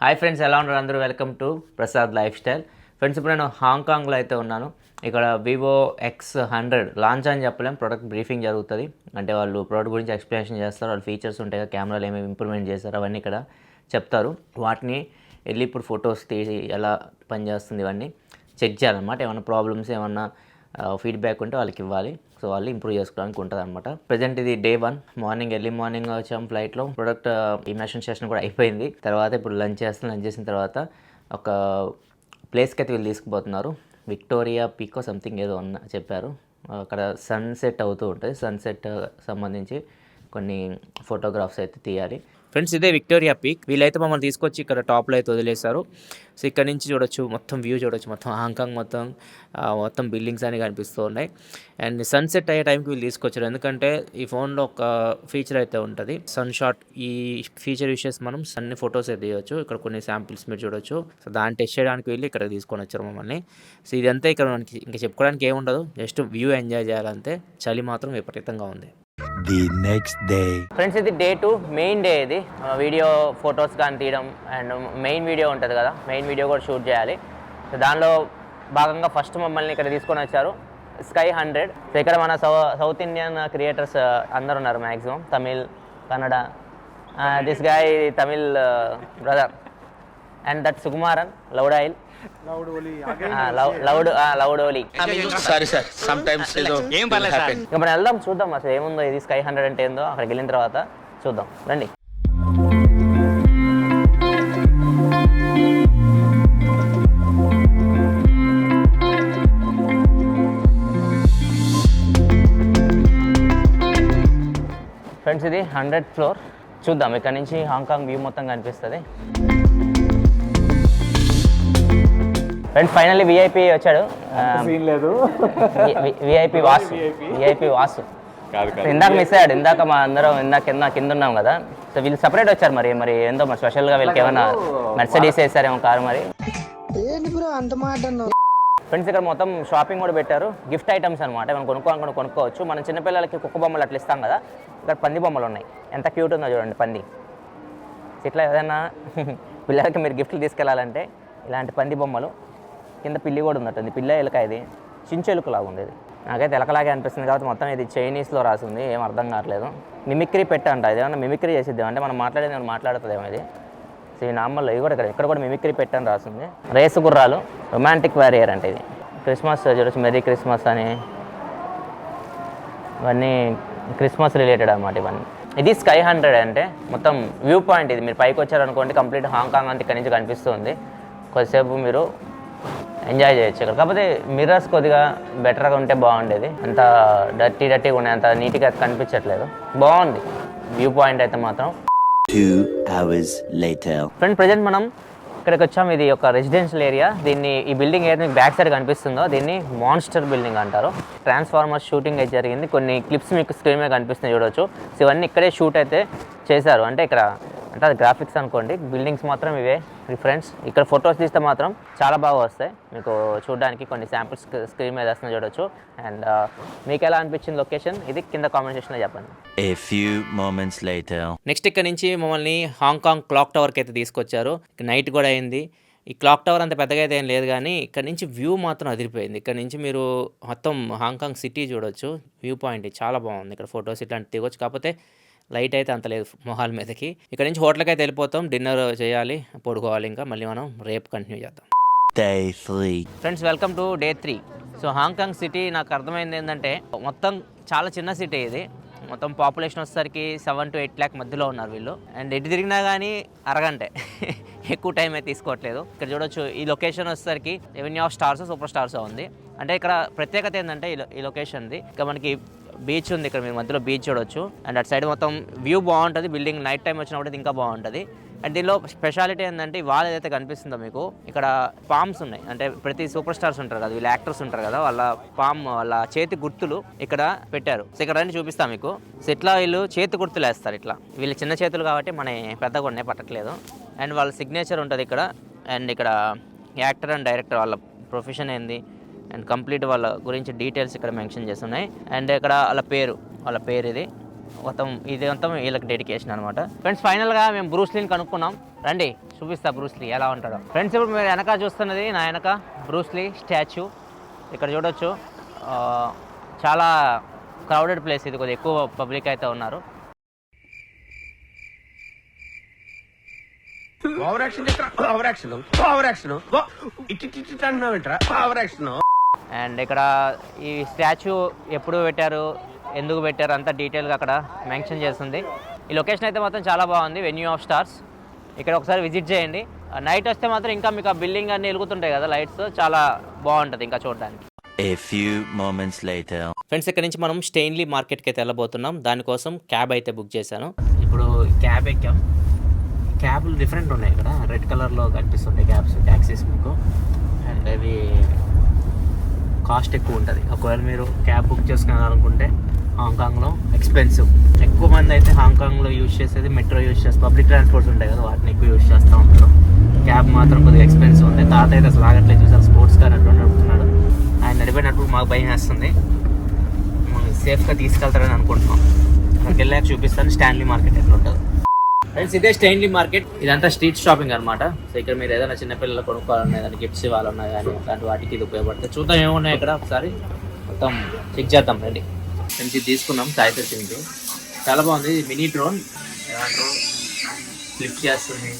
Hi friends, ఎలా ఉన్నారు అందరూ? Welcome to Prasad life style. Friends, ఇప్పుడు నేను హాంకాంగ్లో అయితే ఉన్నాను. ఇక్కడ వివో X100 లాంచ్ అని చెప్పలేం, ప్రొడక్ట్ బ్రీఫింగ్ జరుగుతుంది. అంటే వాళ్ళు ప్రోడక్ట్ గురించి ఎక్స్ప్లెనేషన్ చేస్తారు, వాళ్ళు ఫీచర్స్ ఉంటాయి, కెమెరాలు ఏమేమి ఇంప్రూవ్మెంట్ చేస్తారు అవన్నీ ఇక్కడ చెప్తారు. వాటిని వెళ్ళి ఇప్పుడు ఫొటోస్ తీసి ఎలా పనిచేస్తుంది ఇవన్నీ చెక్ చేయాలన్నమాట. ఏమైనా ప్రాబ్లమ్స్ ఏమన్నా ఫీడ్బ్యాక్ ఉంటే వాళ్ళకి ఇవ్వాలి. సో వాళ్ళు ఇంప్రూవ్ చేసుకోవడానికి ఉంటుంది అనమాట. ప్రజెంట్ ఇది డే 1 మార్నింగ్, ఎర్లీ మార్నింగ్ వచ్చాం ఫ్లైట్లో. ప్రొడక్ట్ ఇమాషన్ సెషన్ కూడా అయిపోయింది. తర్వాత ఇప్పుడు లంచ్ చేసిన తర్వాత ఒక ప్లేస్కి అయితే వీళ్ళు తీసుకుపోతున్నారు. విక్టోరియా పీకో సంథింగ్ ఏదో చెప్పారు. అక్కడ సన్సెట్ అవుతూ ఉంటుంది. సన్సెట్ సంబంధించి కొన్ని ఫోటోగ్రాఫ్స్ అయితే తీయాలి. ఫ్రెండ్స్, ఇదే విక్టోరియా పీక్. వీళ్ళైతే మమ్మల్ని తీసుకొచ్చి ఇక్కడ టాప్లో అయితే వదిలేశారు. సో ఇక్కడ నుంచి చూడొచ్చు, మొత్తం వ్యూ చూడొచ్చు, మొత్తం హాంకాంగ్ మొత్తం బిల్డింగ్స్ అని కనిపిస్తూ ఉన్నాయి. అండ్ సన్సెట్ అయ్యే టైంకి వీళ్ళు తీసుకొచ్చారు. ఎందుకంటే ఈ ఫోన్లో ఒక ఫీచర్ అయితే ఉంటుంది, సన్ షాట్. ఈ ఫీచర్ యూస్ చేసి మనం సన్ని ఫొటోస్ అయితే తీయవచ్చు. ఇక్కడ కొన్ని శాంపిల్స్ మీరు చూడొచ్చు. సో దాన్ని టెస్ట్ చేయడానికి వెళ్ళి ఇక్కడ తీసుకొని వచ్చారు మమ్మల్ని. సో ఇదంతా ఇక్కడ మనకి ఇంకా చెప్పుకోవడానికి ఏముండదు, జస్ట్ వ్యూ ఎంజాయ్ చేయాలంతే. చలి మాత్రం విపరీతంగా ఉంది. The next day. ఫ్రెండ్స్, ఇది డే 2 మెయిన్ డే. ఇది వీడియో ఫొటోస్ కానీ తీయడం అండ్ మెయిన్ వీడియో ఉంటుంది కదా, మెయిన్ వీడియో కూడా షూట్ చేయాలి. సో దానిలో భాగంగా ఫస్ట్ మమ్మల్ని ఇక్కడ తీసుకొని వచ్చారు Sky100. సో ఇక్కడ మన సౌత్ ఇండియన్ క్రియేటర్స్ అందరు ఉన్నారు, maximum Tamil, Kannada. This guy Tamil brother and that Sukumaran loud oil loud ఓలీ. సారీ సార్, సమ్ టైమ్స్ ఏదో ఏం పర్లేదు సార్. ఇంకా మనం వెళ్దాం, చూద్దాం అసలు ఏముందో. ఇది Sky100 అంటే ఏందో అక్కడికి వెళ్ళిన తర్వాత చూద్దాం, రండి. ఫ్రెండ్స్, ఇది 100th ఫ్లోర్. చూద్దాం, ఇక్కడ నుంచి హాంకాంగ్ వ్యూ మొత్తం కనిపిస్తుంది. ఫ్రెండ్స్, ఫైనల్లీ విఐపి వచ్చాడు. విఐపి వాసు ఇందాక మిస్ అయ్యాడు. ఇందాక మా అందరం కింద ఉన్నాం కదా. సో వీళ్ళు సపరేట్ వచ్చారు. మరి ఏందో మరి స్పెషల్గా వీళ్ళకి ఏమైనా మెర్సిడీస్ వేసారేమో కారు. మరి ఫ్రెండ్స్, ఇక్కడ మొత్తం షాపింగ్ కూడా పెట్టారు. గిఫ్ట్ ఐటమ్స్ అనమాట. మనం కొనుక్కోవాలనుకుంటే కొనుక్కోవచ్చు. మనం చిన్నపిల్లలకి కుక్క బొమ్మలు అట్లా ఇస్తాం కదా, ఇక్కడ పంది బొమ్మలు ఉన్నాయి. ఎంత క్యూట్ ఉందో చూడండి పంది. ఇట్లా ఏదైనా పిల్లలకి మీరు గిఫ్ట్లు తీసుకెళ్ళాలంటే ఇలాంటి పంది బొమ్మలు. కింద పిల్లి కూడా ఉన్నట్టుంది. పిల్ల ఎలుక, ఇది చించెలుకలాగా ఉంది. ఇది నాకైతే ఎలకలాగే అనిపిస్తుంది. కాబట్టి మొత్తం ఇది చైనీస్లో రాసింది, ఏం అర్థం కావట్లేదు. మిమిక్రీ పెట్టంట. ఇది ఏమన్నా మిమిక్రీ చేసిద్దాం అంటే మనం మాట్లాడేది ఏమైనా మాట్లాడుతుందేమో ఇది. సో ఈ నార్మల్ ఇది కూడా ఇక్కడ కూడా మిమిక్రీ పెట్టని రాసింది. రేసు గుర్రాలు, రొమాంటిక్ వారియర్ అంటే ఇది. క్రిస్మస్ చూడొచ్చు, మెరీ క్రిస్మస్ అని. ఇవన్నీ క్రిస్మస్ రిలేటెడ్ అన్నమాట ఇవన్నీ. ఇది Sky100 అంటే మొత్తం వ్యూ పాయింట్. ఇది మీరు పైకి వచ్చారనుకోండి, కంప్లీట్ హాంకాంగ్ అంతా ఇక్కడ నుంచి కనిపిస్తుంది. కొద్దిసేపు మీరు ఎంజాయ్ చేయొచ్చు ఇక్కడ. కాకపోతే మిర్రర్స్ కొద్దిగా బెటర్గా ఉంటే బాగుండేది. అంత డర్టీగా ఉన్నాయి, అంత నీట్గా కనిపించట్లేదు. బాగుంది వ్యూ పాయింట్ అయితే మాత్రం. 2 hours later. ఫ్రెండ్, ప్రజెంట్ మనం ఇక్కడికి వచ్చాం. ఇది ఒక రెసిడెన్షియల్ ఏరియా. ఈ బిల్డింగ్ ఏదైతే మీకు బ్యాక్ సైడ్ కనిపిస్తుందో దీన్ని మాన్స్టర్ బిల్డింగ్ అంటారు. ట్రాన్స్ఫార్మర్ షూటింగ్ అయితే జరిగింది. కొన్ని క్లిప్స్ మీకు స్క్రీన్ మీద కనిపిస్తున్నాయి, చూడవచ్చు. సో ఇవన్నీ ఇక్కడే షూట్ అయితే చేశారు. అంటే అది గ్రాఫిక్స్ అనుకోండి. బిల్డింగ్స్ మాత్రం ఇవే రిఫరెన్స్. ఇక్కడ ఫొటోస్ తీస్తే మాత్రం చాలా బాగా వస్తాయి. మీకు చూడడానికి కొన్ని శాంపిల్స్ స్క్రీన్ మీద వస్తున్నాయి, చూడొచ్చు. అండ్ మీకు ఎలా అనిపించింది లొకేషన్, ఇది కింద కామెంట్ సెక్షన్లో చెప్పండి. A few moments later. Next ఇక్కడ నుంచి మమ్మల్ని హాంకాంగ్ క్లాక్ టవర్కి అయితే తీసుకొచ్చారు. నైట్ కూడా అయింది. ఈ క్లాక్ టవర్ అంత పెద్దగా అయితే ఏం లేదు, కానీ ఇక్కడ నుంచి వ్యూ మాత్రం అదిరిపోయింది. ఇక్కడ నుంచి మీరు మొత్తం హాంకాంగ్ సిటీ చూడొచ్చు. వ్యూ పాయింట్ చాలా బాగుంది. ఇక్కడ ఫొటోస్ ఇట్లాంటివి దిగొచ్చు. కాకపోతే లైట్ అయితే అంత లేదు మొహాల మీదకి. ఇక్కడ నుంచి హోటల్కి అయితే వెళ్ళిపోతాం, డిన్నర్ చేయాలి, పడుకోవాలి. ఇంకా మళ్ళీ మనం రేపు కంటిన్యూ చేద్దాం. Day 3. Friends, welcome to day 3. So Hong Kong city నాకు అర్థమైంది ఏంటంటే మొత్తం చాలా చిన్న సిటీ ఇది. మొత్తం పాపులేషన్ వచ్చేసరికి 7 to 8 lakh మధ్యలో ఉన్నారు వీళ్ళు. అండ్ ఎటు తిరిగినా కానీ అరగంటే ఎక్కువ టైం అయితే తీసుకోవట్లేదు. ఇక్కడ చూడొచ్చు, ఈ లొకేషన్ వచ్చేసరికి avenue of stars, super stars ఉంది. అంటే ఇక్కడ ప్రత్యేకత ఏంటంటే ఈ లొకేషన్ది ఇక్కడ మనకి బీచ్ ఉంది. ఇక్కడ మీరు మధ్యలో బీచ్ చూడొచ్చు. అండ్ అటు సైడ్ మొత్తం వ్యూ బాగుంటుంది. బిల్డింగ్ నైట్ టైం వచ్చినప్పుడు ఇంకా బాగుంటుంది. అండ్ దీనిలో స్పెషాలిటీ ఏంటంటే ఈ వాల్ ఏదైతే కనిపిస్తుందో మీకు, ఇక్కడ పామ్స్ ఉన్నాయి. అంటే ప్రతి సూపర్ స్టార్స్ ఉంటారు కదా, వీళ్ళు యాక్టర్స్ ఉంటారు కదా, వాళ్ళ చేతి గుర్తులు ఇక్కడ పెట్టారు. సో ఇక్కడ రండి చూపిస్తాం మీకు. సో ఇట్లా వీళ్ళు చేతి గుర్తులు వేస్తారు. ఇట్లా వీళ్ళు చిన్న చేతులు కాబట్టి మన పెద్దగా ఉన్నాయి, పట్టట్లేదు. అండ్ వాళ్ళ సిగ్నేచర్ ఉంటుంది ఇక్కడ. అండ్ ఇక్కడ యాక్టర్ అండ్ డైరెక్టర్ వాళ్ళ ప్రొఫెషన్ ఏంది అండ్ కంప్లీట్ వాళ్ళ గురించి డీటెయిల్స్ ఇక్కడ మెన్షన్ చేస్తున్నాయి. అండ్ ఇక్కడ వాళ్ళ పేరు ఇది మొత్తం ఇది మొత్తం వీళ్ళకి డెడికేషన్ అనమాట. ఫ్రెండ్స్ ఫైనల్గా మేము బ్రూస్లీని కనుక్కున్నాం. రండి చూపిస్తా బ్రూస్లీ ఎలా ఉంటాడో. ఫ్రెండ్స్ ఇప్పుడు మీరు వెనక చూస్తున్నది నా వెనక బ్రూస్లీ స్టాచ్యూ. ఇక్కడ చూడొచ్చు చాలా క్రౌడెడ్ ప్లేస్, ఇది కొద్దిగా ఎక్కువ పబ్లిక్ అయితే ఉన్నారు. అండ్ ఇక్కడ ఈ స్టాచ్యూ ఎప్పుడు పెట్టారు, ఎందుకు పెట్టారు అంతా డీటెయిల్గా అక్కడ మెన్షన్ చేస్తుంది. ఈ లొకేషన్ అయితే మాత్రం చాలా బాగుంది, వెన్యూ ఆఫ్ స్టార్స్. ఇక్కడ ఒకసారి విజిట్ చేయండి. నైట్ వస్తే మాత్రం ఇంకా మీకు ఆ బిల్డింగ్ అన్నీ వెలుగుతుంటాయి కదా లైట్స్, చాలా బాగుంటుంది ఇంకా చూడడానికి. A few moments later. Friends ఇక్కడ నుంచి మనం స్టెయిన్లీ మార్కెట్కి అయితే వెళ్ళబోతున్నాం. దానికోసం క్యాబ్ అయితే బుక్ చేశాను. ఇప్పుడు క్యాబ్ ఎక్కాం. క్యాబ్లు డిఫరెంట్ ఉన్నాయి, ఇక్కడ రెడ్ కలర్లో కనిపిస్తుంటాయి క్యాబ్స్, ట్యాక్సీస్ మీకు. అండ్ అవి కాస్ట్ ఎక్కువ ఉంటుంది. ఒకవేళ మీరు క్యాబ్ బుక్ చేసుకోవాలనుకుంటే హాంకాంగ్లో ఎక్స్పెన్సివ్. ఎక్కువ మంది అయితే హాంకాంగ్లో యూజ్ చేసేది మెట్రో యూజ్ చేస్తారు, పబ్లిక్ ట్రాన్స్పోర్ట్స్ ఉంటాయి కదా వాటిని ఎక్కువ యూజ్ చేస్తూ ఉంటారు. క్యాబ్ మాత్రం కొద్దిగా ఎక్స్పెన్సివ్ ఉంది. తాత అయితే అసలు ఆగట్లేదు, చూసారు స్పోర్ట్స్ కార్ అట్లా నడుపుతున్నాడు. ఆయన నడిపోయినప్పుడు మాకు భయం వేస్తుంది, సేఫ్గా తీసుకెళ్తారని అనుకుంటున్నాం. అక్కడికి వెళ్ళాక చూపిస్తాను స్టాన్లీ మార్కెట్ ఎట్లా ఉంటుంది. ఫ్రెండ్స్ ఇదే స్టాన్లీ మార్కెట్, ఇదంతా స్ట్రీట్ షాపింగ్ అనమాట. సో ఇక్కడ మీరు ఏదైనా చిన్నపిల్లలు కొనుక్కోవాలన్నా ఏదైనా గిఫ్ట్స్ ఇవ్వాలన్నా కానీ అలాంటి వాటికి ఇది ఉపయోగపడుతుంది. చూద్దాం ఏమున్నాయి ఇక్కడ, ఒకసారి మొత్తం చెక్ చేద్దాం రండి. ఫ్రెండ్స్ ఇది తీసుకున్నాం సాయి సచింకి, చాలా బాగుంది. మినీ డ్రోన్ ఫ్లిప్ చేస్తుంది,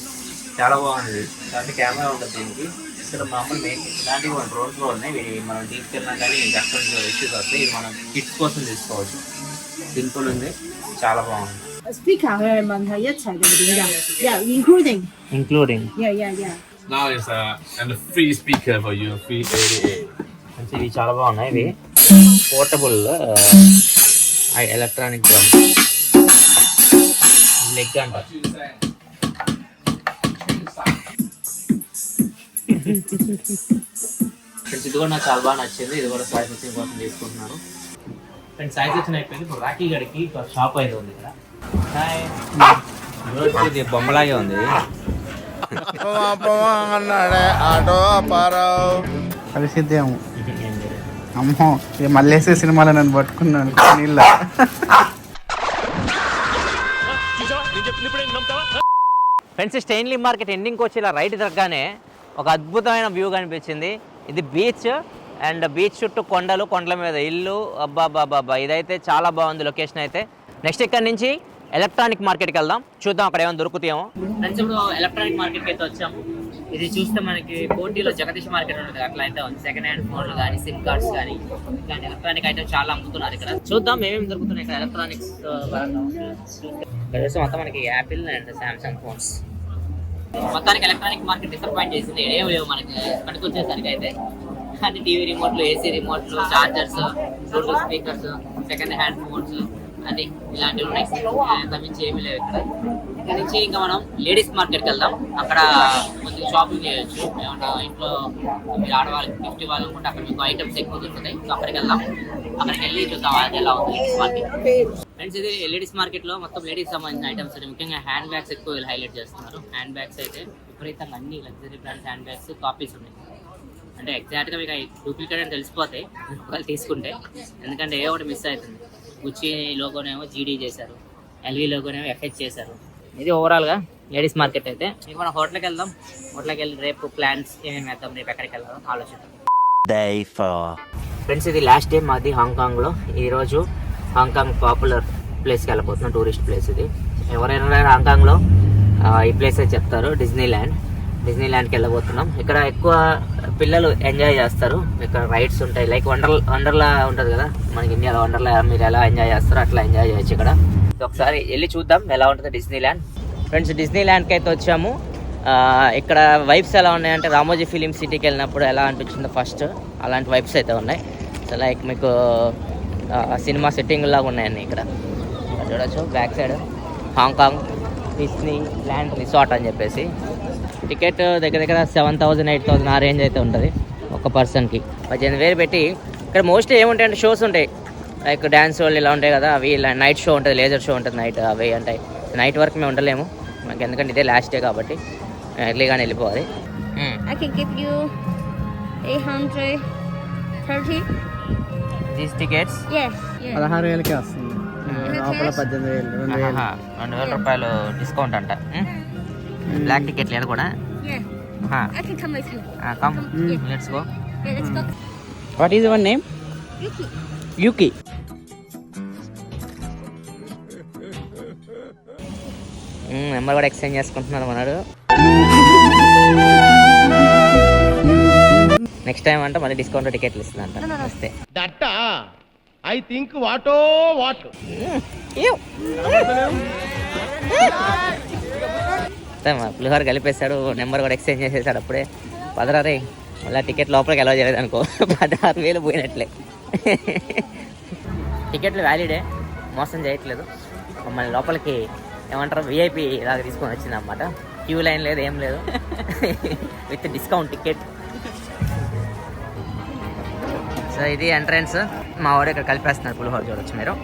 చాలా బాగుంది. కాబట్టి కెమెరా ఉంటుంది దీనికి. ఇక్కడ మామూలు మెయిన్ ఇలాంటివి డ్రోన్స్ కూడా ఉన్నాయి, ఇవి మనం తీసుకెళ్ళినా కానీ కస్టమర్స్ ఇష్యూస్ వస్తాయి. ఇది మనం కిట్స్ కోసం తీసుకోవచ్చు. సింపుల్ ఉంది, చాలా బాగుంది. Speaker 一齊定點㗎？Yeah, including. Including. Yeah. Now it's and a free speaker for you, free 88. అంటే ఇవి చాలా బాగున్నాయి. ఇవి పోర్టబుల్ ఎలక్ట్రానిక్ డ్రమ్ లెగ్ అంట. ఫ్రెండ్స్ ఇది కూడా నాకు చాలా బాగా నచ్చింది. ఇది కూడా సాయి సచిన్ కోసం తీసుకుంటున్నాను. ఫ్రెండ్స్ సాయి సచిన్ అయిపోయింది. ఇప్పుడు రాఖీ గడికి షాప్ అయితే ఉంది ఇక్కడ. హాయ్, ఇది బొమ్మలాగే ఉంది. కలిసిద్దాము. అమ్మో ఇక మళ్ళేసే సినిమాలో నన్ను పట్టుకున్నాను నీళ్ళ. ఫ్రెండ్స్ స్టెయిన్లీ మార్కెట్ ఎండింగ్కి వచ్చి ఇలా రైట్ తగ్గగానే ఒక అద్భుతమైన వ్యూ కనిపించింది. ఇది బీచ్ అండ్ బీచ్ చుట్టూ కొండలు, కొండల మీద ఇల్లు. అబ్బాబ్బాబ్బా ఇదైతే చాలా బాగుంది లొకేషన్ అయితే. నెక్స్ట్ ఇక్కడ నుంచి ఎలక్ట్రానిక్ మార్కెట్కి వెళ్దాం, చూద్దాం అక్కడ ఏమైనా దొరుకుతాయేమో. ఫ్రెండ్స్ ఇప్పుడు ఎలక్ట్రానిక్ మార్కెట్కి అయితే వచ్చాము. ఇది చూస్తే మనకి కోటిలో జగదీష్ మార్కెట్ ఉంటుంది, అట్లా అయితే ఉంది. సెకండ్ హ్యాండ్ ఫోన్లు కానీ సిమ్ కార్డ్స్ కానీ ఇట్లాంటి ఎలక్ట్రానిక్ ఐటమ్స్ చాలా అమ్ముతున్నారు ఇక్కడ. చూద్దాం ఏమేమి దొరుకుతున్నాయి ఇక్కడ ఎలక్ట్రానిక్స్. ఇక్కడ చూస్తే మొత్తం మనకి యాపిల్ అండ్ శాంసంగ్ ఫోన్స్. మొత్తానికి ఎలక్ట్రానిక్ మార్కెట్ డిసప్పాయింట్ చేసింది, ఏం లేవు మనకి. ఇక్కడికి వచ్చేసరికి అయితే అన్ని టీవీ రిమోట్లు, ఏసీ రిమోట్లు, chargers, Bluetooth speakers, second hand phones అది ఇలాంటివి ఉన్నాయి. అంతమించి ఏమీ లేవు ఇక్కడ. ఇక్కడ నుంచి ఇంకా మనం లేడీస్ మార్కెట్కి వెళ్దాం. అక్కడ కొద్దిగా షాపింగ్ చేయొచ్చు. ఏమన్నా ఇంట్లో మీరు ఆడవాళ్ళకి గిఫ్ట్ ఇవ్వాలనుకుంటే అక్కడ మీకు ఐటమ్స్ ఎక్కువ దొరుకుతాయి. సో అక్కడికి వెళ్దాం, అక్కడికి వెళ్ళి చూద్దాం అది ఎలా ఉంది లేడీస్ మార్కెట్. ఫ్రెండ్స్ ఇది లేడీస్ మార్కెట్లో మొత్తం లేడీస్ సంబంధించిన ఐటమ్స్ అంటే ముఖ్యంగా హ్యాండ్ బ్యాగ్స్ ఎక్కువ వీళ్ళు హైలైట్ చేస్తున్నారు. హ్యాండ్ బ్యాగ్స్ అయితే విపరీతంగా అన్ని luxury brands hand bags copies ఉన్నాయి. అంటే ఎగ్జాక్ట్గా మీకు డూప్లికేట్ అని తెలిసిపోతాయి వాళ్ళు తీసుకుంటే, ఎందుకంటే ఏ ఒకటి మిస్ అవుతుంది. గుచ్చి లోగోనేమో జీడీ చేశారు, ఎల్వీ లోగోనేమో ఎఫ్హెచ్ చేశారు. ఇది ఓవరాల్గా లేడీస్ మార్కెట్ అయితే. ఇప్పుడు మనం హోటల్కి వెళ్దాం. హోటల్కి వెళ్ళి రేపు ప్లాన్స్ ఏమేమి వేద్దాం, రేపు ఎక్కడికి వెళ్దాం ఆలోచిద్దాం. Day 4. ఫ్రెండ్స్ ఇది లాస్ట్ డే మాది హాంకాంగ్లో. ఈరోజు హాంకాంగ్ పాపులర్ ప్లేస్కి వెళ్ళబోతున్నాం, టూరిస్ట్ ప్లేస్ ఇది. ఎవరైనా హాంకాంగ్లో ఈ ప్లేస్ అయితే చెప్తారు, డిజ్నీ ల్యాండ్కి వెళ్ళబోతున్నాం. ఇక్కడ ఎక్కువ పిల్లలు ఎంజాయ్ చేస్తారు. ఇక్కడ రైడ్స్ ఉంటాయి, లైక్ వండర్లా ఉంటుంది కదా మనకి ఇండియాలో. వండర్లా మీరు ఎలా ఎంజాయ్ చేస్తారో అట్లా ఎంజాయ్ చేయొచ్చు ఇక్కడ. ఒకసారి వెళ్ళి చూద్దాం ఎలా ఉంటుంది డిజ్నీ ల్యాండ్. ఫ్రెండ్స్ డిజ్నీ ల్యాండ్కి అయితే వచ్చాము. ఇక్కడ వైబ్స్ ఎలా ఉన్నాయంటే రామోజీ ఫిలిం సిటీకి వెళ్ళినప్పుడు ఎలా అనిపించిందో ఫస్ట్ అలాంటి వైబ్స్ అయితే ఉన్నాయి. సో లైక్ మీకు సినిమా సెట్టింగ్ లాగా ఉన్నాయండి ఇక్కడ. చూడొచ్చు back side Hong Kong Disney land resort అని చెప్పేసి. టికెట్ దగ్గర 7,000 8,000 ఆ రేంజ్ అయితే ఉంటుంది ఒక పర్సన్కి. 18,000 పెట్టి ఇక్కడ మోస్ట్లీ ఏముంటాయంటే షోస్ ఉంటాయి, లైక్ డ్యాన్స్ వాళ్ళు ఇలా ఉంటాయి కదా, అవి నైట్ షో ఉంటుంది, లేజర్ షో ఉంటుంది నైట్. అవి ఉంటాయి. నైట్ వరకు మేము ఉండలేము మాకు, ఎందుకంటే ఇదే లాస్ట్ డే కాబట్టి ఎర్లీగానే వెళ్ళిపోవాలి. I can give you 830. These tickets Yes. 16,000కే వస్తుంది. లోపల 18,000 2,000. 2,000 రూపాయలు డిస్కౌంట్ అంట. బ్లాక్ టికెట్ లేదు కూడా. Yeah. I can come with you. Come let's go. Yeah, let's go. What is your name? Yuki. Yuki. Number కూడా exchange చేసుకుంటున్నాడు మనడు. నెక్స్ట్ టైం అంటే మళ్ళీ డిస్కౌంట్ టికెట్లు ఇస్తుందంట వస్తే. ఐ థింక్ వాటో వాట్ పులిహోర కలిపేశాడు, నెంబర్ కూడా ఎక్స్చేంజ్ చేసేసాడు అప్పుడే. 16 మళ్ళీ టికెట్ లోపలికి అలౌ చేయలేదు అనుకో, 16,000 పోయినట్లే. టికెట్లు వ్యాలిడే, మోసం చేయట్లేదు. మమ్మల్ని లోపలికి ఏమంటారు విఐపి లాగా తీసుకొని వచ్చింది అన్నమాట. క్యూ లైన్ లేదు, ఏం లేదు, విత్ డిస్కౌంట్ టికెట్. సో ఇది ఎంట్రన్స్. మా వాడు ఇక్కడ కలిపేస్తున్నారు పులిహోర, చూడొచ్చు మీరు.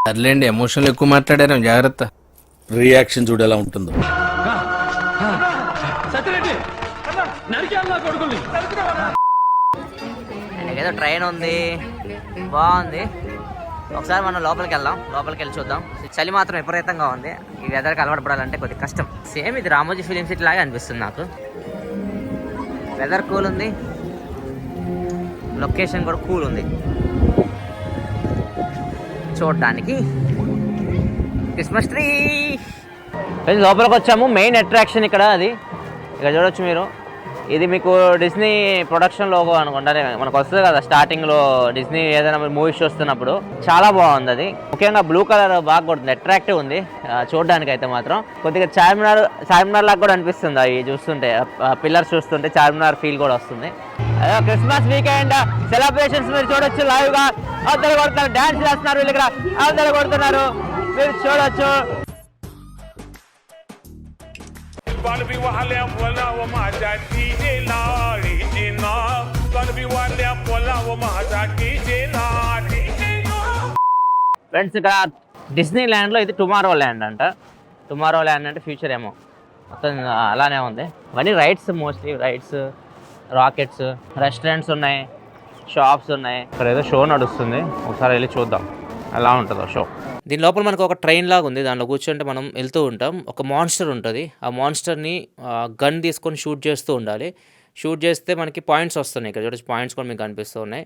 సర్లేండి, ఎమోషన్లు ఎక్కువ మాట్లాడారు, జాగ్రత్త. రియాక్షన్ చూడు ఎలా ఉంటుందో. ఏదో ట్రైన్ ఉంది, బాగుంది. ఒకసారి మనం లోపలికి వెళ్దాం, లోపలికి వెళ్ళి చూద్దాం. చలి మాత్రం విపరీతంగా ఉంది. ఈ వెదర్కి అలవాటుపడాలంటే కొద్దిగా కష్టం. సేమ్ ఇది రామోజీ ఫిలిం సిటీ లాగా అనిపిస్తుంది నాకు. వెదర్ కూల్ ఉంది, లొకేషన్ కూడా కూల్ ఉంది. చూడడానికి క్రిస్మస్ ట్రీ. లోపలికి వచ్చాము. మెయిన్ అట్రాక్షన్ ఇక్కడ అది. ఇక్కడ చూడొచ్చు మీరు. ఇది మీకు డిస్నీ ప్రొడక్షన్ లోగో అనుకుంటా, మనకు వస్తుంది కదా స్టార్టింగ్లో డిస్నీ ఏదైనా మూవీస్ చూస్తున్నప్పుడు. చాలా బాగుంది అది. ముఖ్యంగా బ్లూ కలర్ బాగా కొడుతుంది, అట్రాక్టివ్ ఉంది చూడడానికి. అయితే మాత్రం కొద్దిగా చార్మినార్ లాగా కూడా అనిపిస్తుంది అవి చూస్తుంటే, పిల్లర్స్ చూస్తుంటే చార్మినార్ ఫీల్ కూడా వస్తుంది. అదే క్రిస్మస్ వీకెండ్ సెలబ్రేషన్స్ మీరు చూడొచ్చు లైవ్ గా. అందరు కొడుతున్నారు, డాన్స్ చేస్తున్నారు వీళ్ళు ఇక్కడ, అందరు కొడుతున్నారు, మీరు చూడొచ్చు. ఫ్రెండ్స్ ఇక్కడ డిస్నీ ల్యాండ్లో ఇది టుమారో ల్యాండ్ అంట. టుమారో ల్యాండ్ అంటే ఫ్యూచర్ ఏమో, మొత్తం అలానే ఉంది. ఇవన్నీ rides, mostly rides, rockets, restaurants ఉన్నాయి, షాప్స్ ఉన్నాయి. ఇక్కడ ఏదో షో నడుస్తుంది, ఒకసారి వెళ్ళి చూద్దాం ఎలా ఉంటుందో షో. దీని లోపల మనకు ఒక ట్రైన్ లాగా ఉంది, దాంట్లో కూర్చుంటే మనం వెళ్తూ ఉంటాం. ఒక మాన్స్టర్ ఉంటుంది, ఆ మాన్స్టర్ని గన్ తీసుకొని షూట్ చేస్తూ ఉండాలి. షూట్ చేస్తే మనకి పాయింట్స్ వస్తున్నాయి. ఇక్కడ చూడొచ్చు, పాయింట్స్ కూడా మీకు కనిపిస్తూ ఉన్నాయి.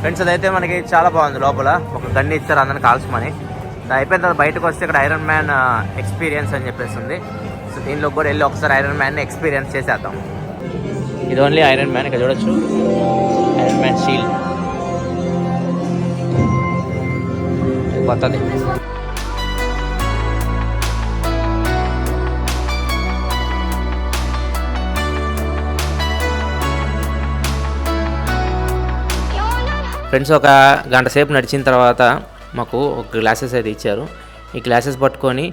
ఫ్రెండ్స్ అదైతే మనకి చాలా బాగుంది. లోపల ఒక గన్ ఇచ్చారు అందరిని కాల్చమని. అయిపోయిన తర్వాత బయటకు వస్తే ఇక్కడ ఐరన్ మ్యాన్ ఎక్స్పీరియన్స్ అని చెప్పేసి ఉంది. సో దీనిలో కూడా వెళ్ళి ఒకసారి ఐరన్ మ్యాన్ని ఎక్స్పీరియన్స్ చేసేద్దాం. ఇది ఓన్లీ ఐరన్ మ్యాన్. ఇక్కడ చూడొచ్చు ఐరన్ మ్యాన్ షీల్డ్ కొత్తది. ఫ్రెండ్స్ ఒక గంట సేపు నడిచిన తర్వాత మాకు ఒక గ్లాసెస్ అయితే ఇచ్చారు. ఈ గ్లాసెస్ పట్టుకొని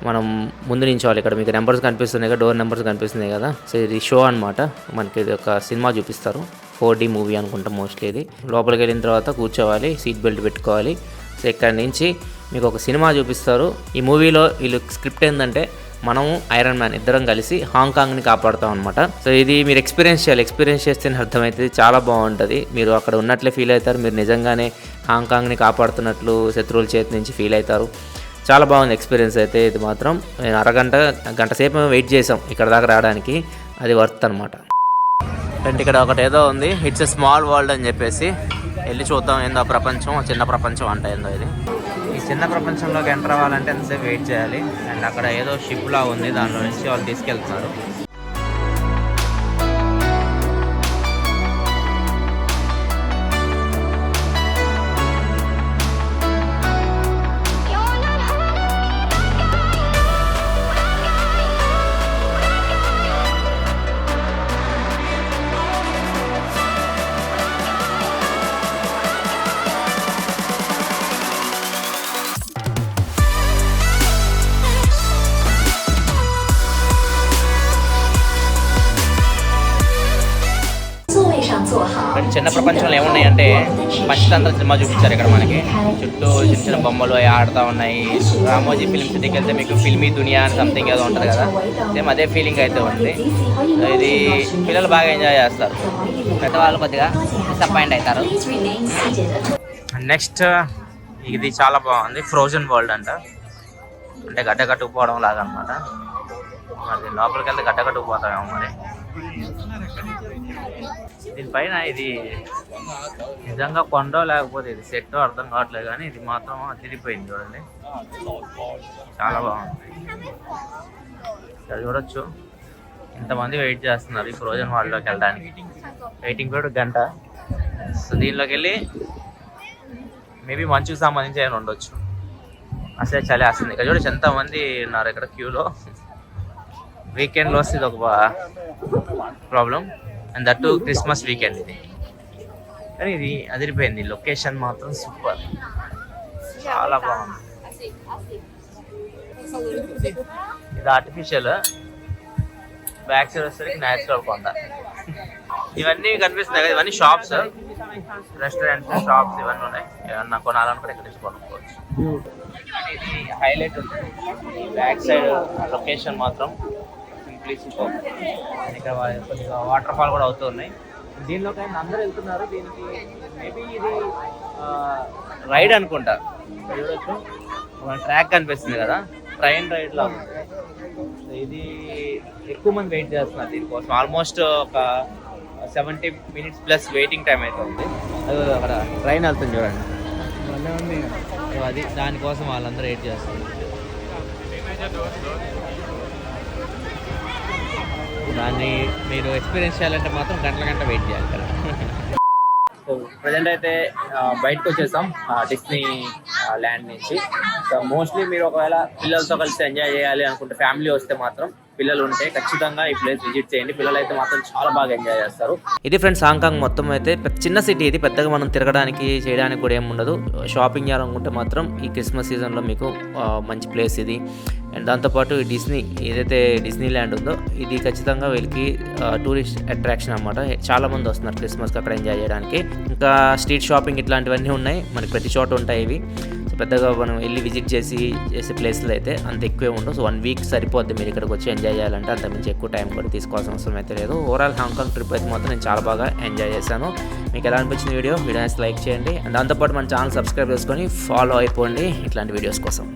మనం ముందు నించోవాలి. ఇక్కడ మీకు నెంబర్స్ కనిపిస్తున్నాయి కదా, డోర్ నెంబర్స్ కనిపిస్తున్నాయి కదా. సో ఇది షో అనమాట. మనకి ఇది ఒక సినిమా చూపిస్తారు, 4D మూవీ అనుకుంటాం మోస్ట్లీ. ఇది లోపలికి వెళ్ళిన తర్వాత కూర్చోవాలి, సీట్ బెల్ట్ పెట్టుకోవాలి. సో ఇక్కడ నుంచి మీకు ఒక సినిమా చూపిస్తారు. ఈ మూవీలో వీళ్ళు స్క్రిప్ట్ ఏంటంటే మనం ఐరన్ మ్యాన్ ఇద్దరం కలిసి హాంకాంగ్ని కాపాడుతాం అనమాట. సో ఇది మీరు ఎక్స్పీరియన్స్ చేయాలి. ఎక్స్పీరియన్స్ చేస్తేనే అర్థమవుతుంది, చాలా బాగుంటుంది. మీరు అక్కడ ఉన్నట్లే ఫీల్ అవుతారు, మీరు నిజంగానే హాంకాంగ్ని కాపాడుతున్నట్లు శత్రువుల చేతి నుంచి ఫీల్ అవుతారు. చాలా బాగుంది ఎక్స్పీరియన్స్ అయితే. ఇది మాత్రం నేను గంట సేపు వెయిట్ చేసాం ఇక్కడ దాకా రావడానికి, అది వర్త్ అనమాట. అంటే ఇక్కడ ఒకటి ఏదో ఉంది, ఇట్స్ ఎ స్మాల్ వరల్డ్ అని చెప్పేసి వెళ్ళి చూద్దాం. ఏందో ప్రపంచం, చిన్న ప్రపంచం అంట ఏందో ఇది. ఈ చిన్న ప్రపంచంలోకి ఎంటర్ అవ్వాలంటే ఎంతసేపు వెయిట్ చేయాలి. అండ్ అక్కడ ఏదో షిప్ లా ఉంది, దానిలో నుంచి వాళ్ళు తీసుకెళ్తున్నారు. చిన్న ప్రపంచంలో ఏమున్నాయంటే పంచతంత్ర సినిమా చూపించారు ఇక్కడ మనకి. చుట్టూ చిన్న చిన్న బొమ్మలు అవి ఆడుతూ ఉన్నాయి. రామోజీ ఫిల్మ్ సిటీకి వెళ్తే మీకు ఫిల్మీ దునియా అని సంథింగ్ ఏదో ఉంటుంది కదా, సేమ్ అదే ఫీలింగ్ అయితే ఉంది. ఇది పిల్లలు బాగా ఎంజాయ్ చేస్తారు, పెద్దవాళ్ళు కొద్దిగా డిసప్పాయింట్ అవుతారు. నెక్స్ట్ ఇది చాలా బాగుంది, ఫ్రోజన్ వరల్డ్ అంట. అంటే గడ్డ కట్టుకుపోవడం లాగా అనమాట. మరి లోపలికి వెళ్తే గడ్డ కట్టుకుపోతామేమో మరి. దీనిపైన ఇది నిజంగా కొండో లేకపోతే ఇది సెట్టో అర్థం కావట్లేదు, కానీ ఇది మాత్రం తిరిగిపోయింది చూడండి, చాలా బాగుంది. ఇక్కడ చూడొచ్చు ఇంతమంది వెయిట్ చేస్తున్నారు ఈ ఫ్రోజన్ వరల్డ్లోకి వెళ్ళడానికి. వెయిటింగ్ పీరియడ్ గంట. సో దీనిలోకి వెళ్ళి మేబీ మంచుకు సంబంధించి ఏమైనా ఉండొచ్చు. అసలే చలి వస్తుంది. ఇక్కడ చూడొచ్చు ఎంతమంది ఉన్నారు ఇక్కడ క్యూలో. వీకెండ్లో వస్తే ఇది ఒక problem, and that Christmas weekend ఇది. కానీ ఇది అదిరిపోయింది, లొకేషన్ మాత్రం సూపర్, చాలా బాగుంది. ఇది ఆర్టిఫిషియల్, బ్యాక్ సైడ్ వచ్చేసరికి న్యాచురల్ కొండ. ఇవన్నీ కనిపిస్తున్నాయి కదా, ఇవన్నీ షాప్స్, రెస్టారెంట్స్, షాప్స్ ఇవన్నీ ఉన్నాయి. ఏమన్నా కొనాలనుకుంటే ఇక్కడ నుంచి కొనుక్కోవచ్చు. ఇది హైలైట్ ఉంటుంది, బ్యాక్ సైడ్ లొకేషన్ మాత్రం సింప్లీ సూపర్. ఇక్కడ కొద్దిగా వాటర్ ఫాల్ కూడా అవుతూ ఉన్నాయి. దీనిలోకైనా అందరూ వెళ్తున్నారు. దీనికి మేబీ ఇది రైడ్ అనుకుంటా. చూడొచ్చు మన ట్రాక్ కనిపిస్తుంది కదా, ట్రైన్ రైడ్ లా ఉంది. ఇది ఎక్కువ మంది వెయిట్ చేస్తున్నారు దీనికోసం. ఆల్మోస్ట్ ఒక 70 minutes ప్లస్ వెయిటింగ్ టైం అయితే ఉంది. అది అక్కడ ట్రైన్ వెళ్తుంది చూడండి, అది దానికోసం వాళ్ళందరూ వెయిట్ చేస్తున్నారు. దాన్ని మీరు ఎక్స్పీరియన్స్ చేయాలంటే మాత్రం గంటల వెయిట్ చేయాలి కదా. సో ప్రజెంట్ అయితే బయటకు వచ్చేసాం డిస్నీ ల్యాండ్ నుంచి. సో మోస్ట్లీ మీరు ఒకవేళ పిల్లలతో కలిసి ఎంజాయ్ చేయాలి అనుకుంటే, ఫ్యామిలీ వస్తే మాత్రం, పిల్లలు ఉంటే ఖచ్చితంగా ఈ ప్లేస్ విజిట్ చేయండి. పిల్లలు అయితే మాత్రం చాలా బాగా ఎంజాయ్ చేస్తారు. ఇది ఫ్రెండ్స్ హాంకాంగ్ మొత్తం అయితే చిన్న సిటీ. ఇది పెద్దగా మనం తిరగడానికి చేయడానికి కూడా ఏమి ఉండదు. షాపింగ్ చేయాలనుకుంటే మాత్రం ఈ క్రిస్మస్ సీజన్లో మీకు మంచి ప్లేస్ ఇది. అండ్ దాంతోపాటు డిస్నీ ఏదైతే డిస్నీ ల్యాండ్ ఉందో ఇది ఖచ్చితంగా వీళ్ళకి టూరిస్ట్ అట్రాక్షన్ అనమాట. చాలామంది వస్తున్నారు క్రిస్మస్కి అక్కడ ఎంజాయ్ చేయడానికి. ఇంకా స్ట్రీట్ షాపింగ్ ఇట్లాంటివన్నీ ఉన్నాయి, మనకి ప్రతి చోట ఉంటాయి ఇవి. సో పెద్దగా మనం వెళ్ళి విజిట్ చేసే ప్లేస్లో అయితే అంత ఎక్కువే ఉండవు. సో 1 week సరిపోద్ది మీరు ఇక్కడికి వచ్చి ఎంజాయ్ చేయాలంటే. అంతకుమించి ఎక్కువ టైం కూడా తీసుకోవాల్సిన అవసరం అయితే లేదు. ఓవరాల్ హాంకాంగ్ ట్రిప్ అయితే మాత్రం నేను చాలా బాగా ఎంజాయ్ చేశాను. మీకు ఎలా అనిపించిన వీడియోస్ లైక్ చేయండి. అండ్ దాంతోపాటు మన ఛానల్ సబ్స్క్రైబ్ చేసుకొని ఫాలో అయిపోండి ఇట్లాంటి వీడియోస్ కోసం.